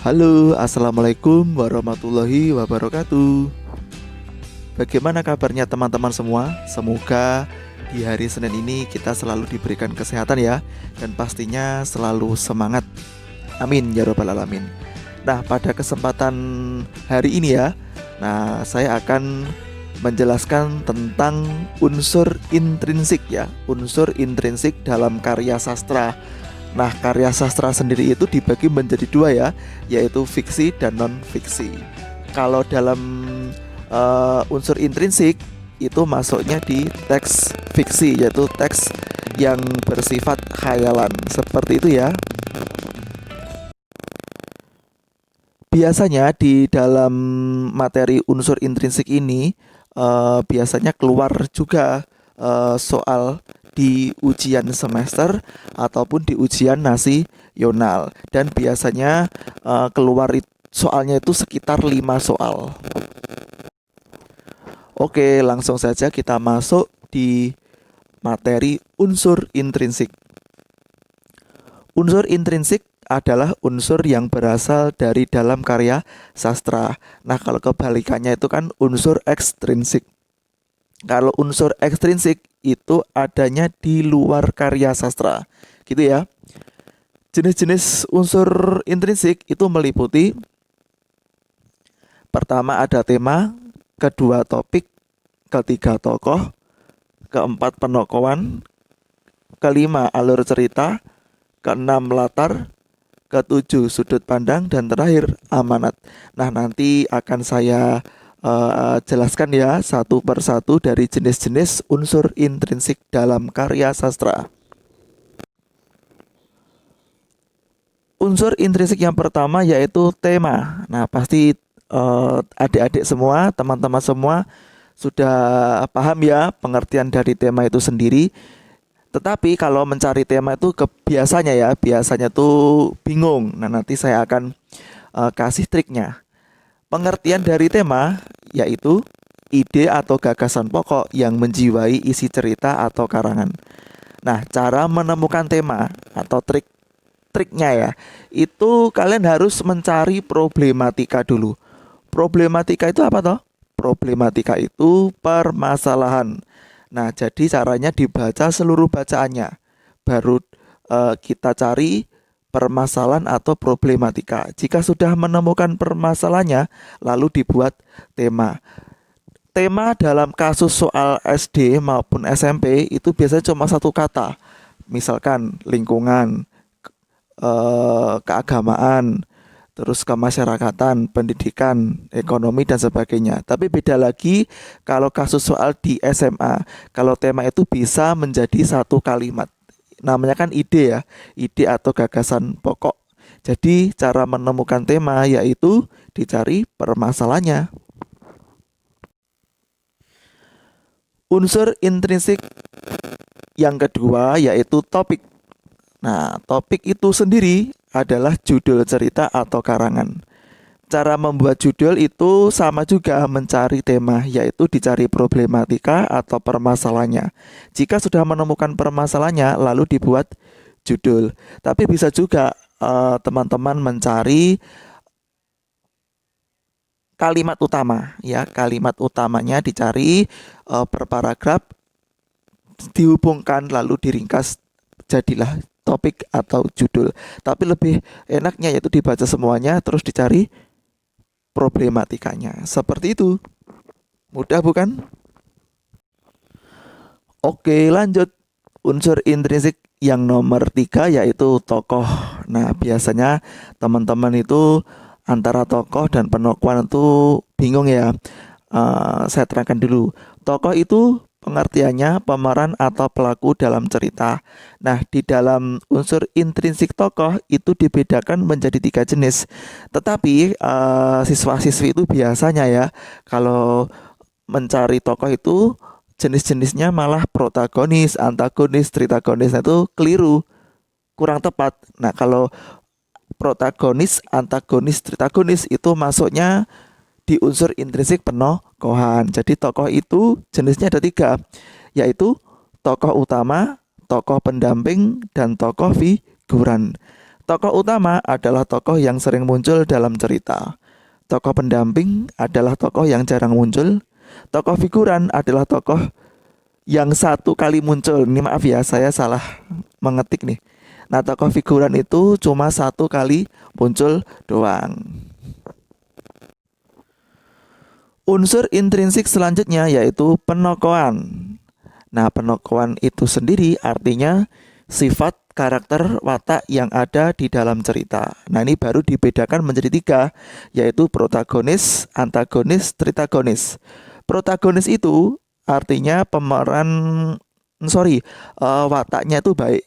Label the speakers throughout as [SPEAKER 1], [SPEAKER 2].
[SPEAKER 1] Halo, assalamualaikum warahmatullahi wabarakatuh. Bagaimana kabarnya teman-teman semua? Semoga di hari Senin ini kita selalu diberikan kesehatan ya, dan pastinya selalu semangat. Amin ya robbal alamin. Nah, pada kesempatan hari ini ya, saya akan menjelaskan tentang unsur intrinsik ya, unsur intrinsik dalam karya sastra. Nah, karya sastra sendiri itu dibagi menjadi dua ya, yaitu fiksi dan non-fiksi. Kalau dalam unsur intrinsik itu masuknya di teks fiksi, yaitu teks yang bersifat khayalan. Seperti itu ya. Biasanya di dalam materi unsur intrinsik ini biasanya keluar juga soal di ujian semester ataupun di ujian nasional, dan biasanya keluar soalnya itu sekitar 5 soal. Oke, langsung saja kita masuk di materi unsur intrinsik. Unsur intrinsik adalah unsur yang berasal dari dalam karya sastra. Nah, kalau kebalikannya itu kan unsur ekstrinsik. Kalau unsur ekstrinsik itu adanya di luar karya sastra, gitu ya. Jenis-jenis unsur intrinsik itu meliputi: pertama ada tema, kedua topik, ketiga tokoh, keempat penokohan, kelima alur cerita, keenam latar, ketujuh sudut pandang, dan terakhir amanat. Nah, nanti akan saya jelaskan ya satu persatu dari jenis-jenis unsur intrinsik dalam karya sastra. Unsur intrinsik yang pertama yaitu tema. Nah, pasti adik-adik semua, teman-teman semua sudah paham ya pengertian dari tema itu sendiri. Tetapi kalau mencari tema itu biasanya tuh bingung. Nah, nanti saya akan kasih triknya. Pengertian dari tema yaitu ide atau gagasan pokok yang menjiwai isi cerita atau karangan. Nah, cara menemukan tema atau triknya ya, itu kalian harus mencari problematika dulu. Problematika itu apa toh? Problematika itu permasalahan. Nah, jadi caranya dibaca seluruh bacaannya, baru kita cari permasalahan atau problematika. Jika sudah menemukan permasalahannya, lalu dibuat tema. Tema dalam kasus soal SD maupun SMP itu biasanya cuma satu kata. Misalkan lingkungan, keagamaan, terus kemasyarakatan, pendidikan, ekonomi, dan sebagainya. Tapi beda lagi kalau kasus soal di SMA. Kalau tema itu bisa menjadi satu kalimat. Namanya kan ide ya, ide atau gagasan pokok. Jadi cara menemukan tema yaitu dicari permasalahannya. Unsur intrinsik yang kedua yaitu topik. Nah, topik itu sendiri adalah judul cerita atau karangan. Cara membuat judul itu sama juga mencari tema, yaitu dicari problematika atau permasalahannya. Jika sudah menemukan permasalahannya, lalu dibuat judul. Tapi bisa juga teman-teman mencari kalimat utama, ya. Kalimat utamanya dicari per paragraf, dihubungkan lalu diringkas, jadilah topik atau judul. Tapi lebih enaknya yaitu dibaca semuanya terus dicari problematikanya. Seperti itu. Mudah bukan? Oke, lanjut. Unsur intrinsik yang nomor 3 yaitu tokoh. Nah, biasanya teman-teman itu antara tokoh dan penokohan itu bingung ya. Saya terangkan dulu. Tokoh itu pengertiannya pemeran atau pelaku dalam cerita. Nah, di dalam unsur intrinsik tokoh itu dibedakan menjadi 3 jenis. Tetapi siswa-siswi itu biasanya ya, kalau mencari tokoh itu jenis-jenisnya malah protagonis, antagonis, tritagonis. Nah, itu keliru, kurang tepat. Nah, kalau protagonis, antagonis, tritagonis itu masuknya di unsur intrinsik penokohan. Jadi tokoh itu jenisnya ada 3, yaitu tokoh utama, tokoh pendamping, dan tokoh figuran. Tokoh utama adalah tokoh yang sering muncul dalam cerita. Tokoh pendamping adalah tokoh yang jarang muncul. Tokoh figuran adalah tokoh yang satu kali muncul. Ini maaf ya, saya salah mengetik nih. Nah, tokoh figuran itu cuma satu kali muncul doang. Unsur intrinsik selanjutnya yaitu penokohan. Nah, penokohan itu sendiri artinya sifat, karakter, watak yang ada di dalam cerita. Nah, ini baru dibedakan menjadi tiga, yaitu protagonis, antagonis, tritagonis. Protagonis itu artinya wataknya itu baik.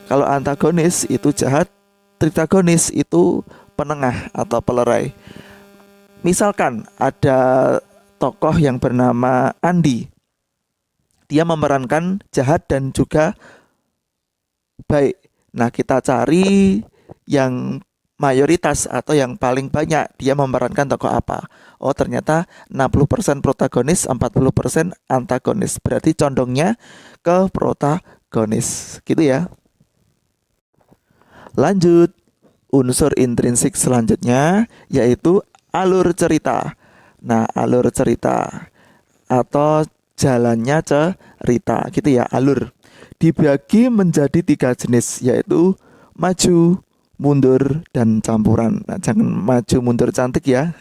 [SPEAKER 1] Kalau antagonis itu jahat, tritagonis itu penengah atau pelerai. Misalkan ada tokoh yang bernama Andi. Dia memerankan jahat dan juga baik. Nah, kita cari yang mayoritas atau yang paling banyak dia memerankan tokoh apa. Oh, ternyata 60% protagonis, 40% antagonis. Berarti condongnya ke protagonis. Gitu ya. Lanjut, unsur intrinsik selanjutnya yaitu alur cerita. Nah, alur cerita atau jalannya cerita gitu ya, alur. Dibagi menjadi 3 jenis, yaitu maju, mundur, dan campuran. Nah, jangan maju mundur cantik ya.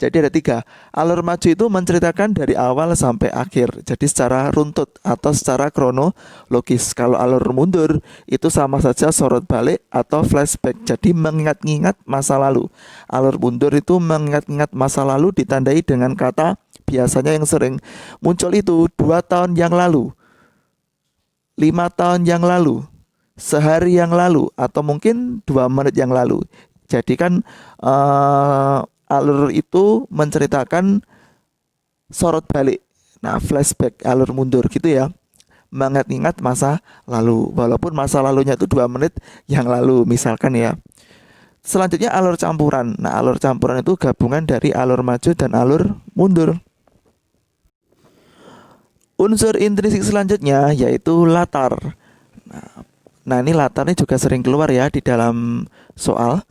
[SPEAKER 1] Jadi ada 3. Alur maju itu menceritakan dari awal sampai akhir, jadi secara runtut atau secara kronologis. Kalau alur mundur itu sama saja sorot balik atau flashback, jadi mengingat-ingat masa lalu. Alur mundur itu mengingat-ingat masa lalu ditandai dengan kata, biasanya yang sering muncul itu 2 tahun yang lalu, 5 tahun yang lalu, sehari yang lalu, atau mungkin 2 menit yang lalu. Jadi kan alur itu menceritakan sorot balik. Nah, flashback, alur mundur gitu ya, mengingat-ingat masa lalu, walaupun masa lalunya itu 2 menit yang lalu misalkan ya. Selanjutnya alur campuran. Nah, alur campuran itu gabungan dari alur maju dan alur mundur. Unsur intrinsik selanjutnya yaitu latar. Nah, ini latarnya juga sering keluar ya di dalam soal.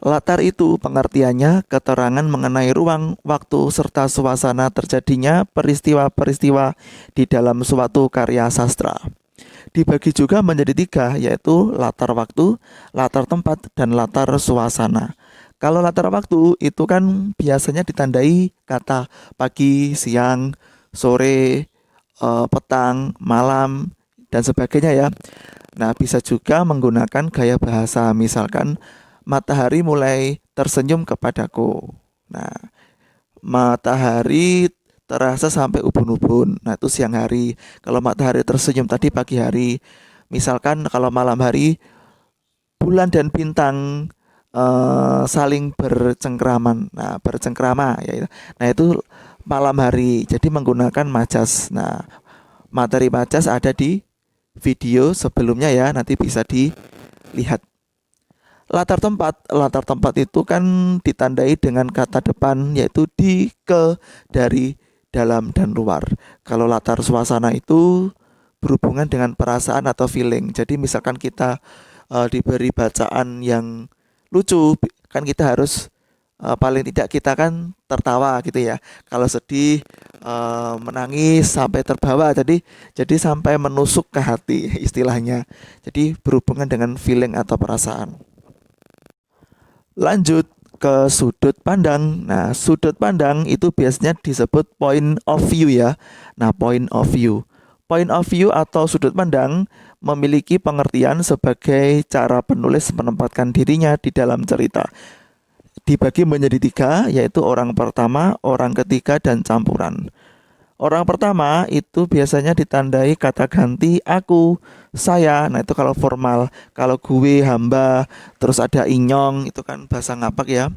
[SPEAKER 1] Latar itu pengertiannya keterangan mengenai ruang, waktu, serta suasana terjadinya peristiwa-peristiwa di dalam suatu karya sastra. Dibagi juga menjadi 3, yaitu latar waktu, latar tempat, dan latar suasana. Kalau latar waktu itu kan biasanya ditandai kata pagi, siang, sore, petang, malam, dan sebagainya ya. Nah, bisa juga menggunakan gaya bahasa, misalkan matahari mulai tersenyum kepadaku. Nah, matahari terasa sampai ubun-ubun. Nah, itu siang hari. Kalau matahari tersenyum tadi pagi hari. Misalkan kalau malam hari bulan dan bintang saling bercengkraman. Nah, bercengkrama ya. Nah, itu malam hari. Jadi menggunakan majas. Nah, materi majas ada di video sebelumnya ya. Nanti bisa dilihat. Latar tempat itu kan ditandai dengan kata depan, yaitu di, ke, dari, dalam, dan luar. Kalau latar suasana itu berhubungan dengan perasaan atau feeling. Jadi misalkan kita diberi bacaan yang lucu, kan kita harus paling tidak kita kan tertawa gitu ya. Kalau sedih, menangis sampai terbawa, jadi sampai menusuk ke hati istilahnya. Jadi berhubungan dengan feeling atau perasaan. Lanjut ke sudut pandang. Nah, sudut pandang itu biasanya disebut point of view ya. Nah, point of view. Point of view atau sudut pandang memiliki pengertian sebagai cara penulis menempatkan dirinya di dalam cerita. Dibagi menjadi 3, yaitu orang pertama, orang ketiga, dan campuran. Orang pertama itu biasanya ditandai kata ganti aku, saya. Nah, itu kalau formal. Kalau gue, hamba, terus ada inyong, itu kan bahasa ngapak ya.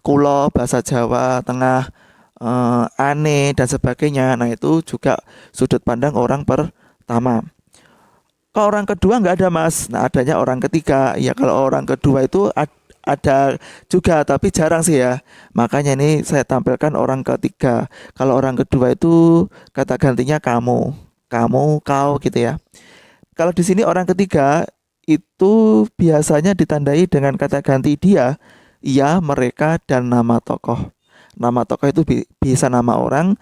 [SPEAKER 1] Kulo, bahasa Jawa Tengah, aneh, dan sebagainya. Nah, itu juga sudut pandang orang pertama. Kalau orang kedua nggak ada mas. Nah, adanya orang ketiga. Ya, kalau orang kedua itu ada juga, tapi jarang sih ya. Makanya ini saya tampilkan orang ketiga. Kalau orang kedua itu kata gantinya kamu, kau gitu ya. Kalau di sini orang ketiga itu biasanya ditandai dengan kata ganti dia, ia, mereka, dan nama tokoh. Nama tokoh itu bisa nama orang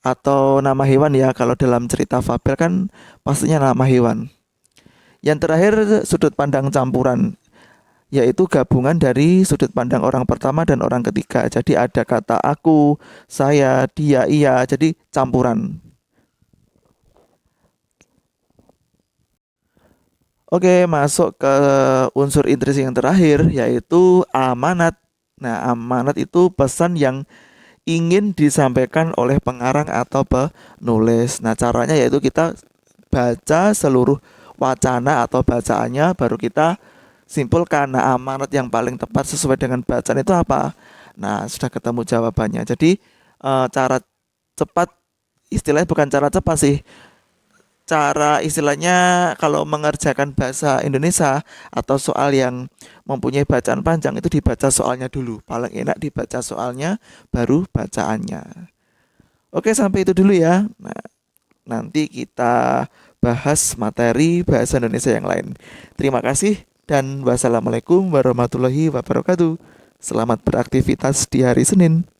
[SPEAKER 1] atau nama hewan ya. Kalau dalam cerita fabel kan pastinya nama hewan. Yang terakhir sudut pandang campuran, yaitu gabungan dari sudut pandang orang pertama dan orang ketiga. Jadi ada kata aku, saya, dia, ia, jadi campuran. Oke, masuk ke unsur intrisi yang terakhir, yaitu amanat. Nah, amanat itu pesan yang ingin disampaikan oleh pengarang atau penulis. Nah, caranya yaitu kita baca seluruh wacana atau bacaannya, baru kita simpulkan. Nah, amanat yang paling tepat sesuai dengan bacaan itu apa? Nah, sudah ketemu jawabannya. Jadi, cara cepat, istilahnya bukan cara cepat sih, cara istilahnya kalau mengerjakan bahasa Indonesia atau soal yang mempunyai bacaan panjang itu dibaca soalnya dulu. Paling enak dibaca soalnya baru bacaannya. Oke, sampai itu dulu ya. Nah, nanti kita bahas materi bahasa Indonesia yang lain. Terima kasih dan wassalamualaikum warahmatullahi wabarakatuh. Selamat beraktivitas di hari Senin.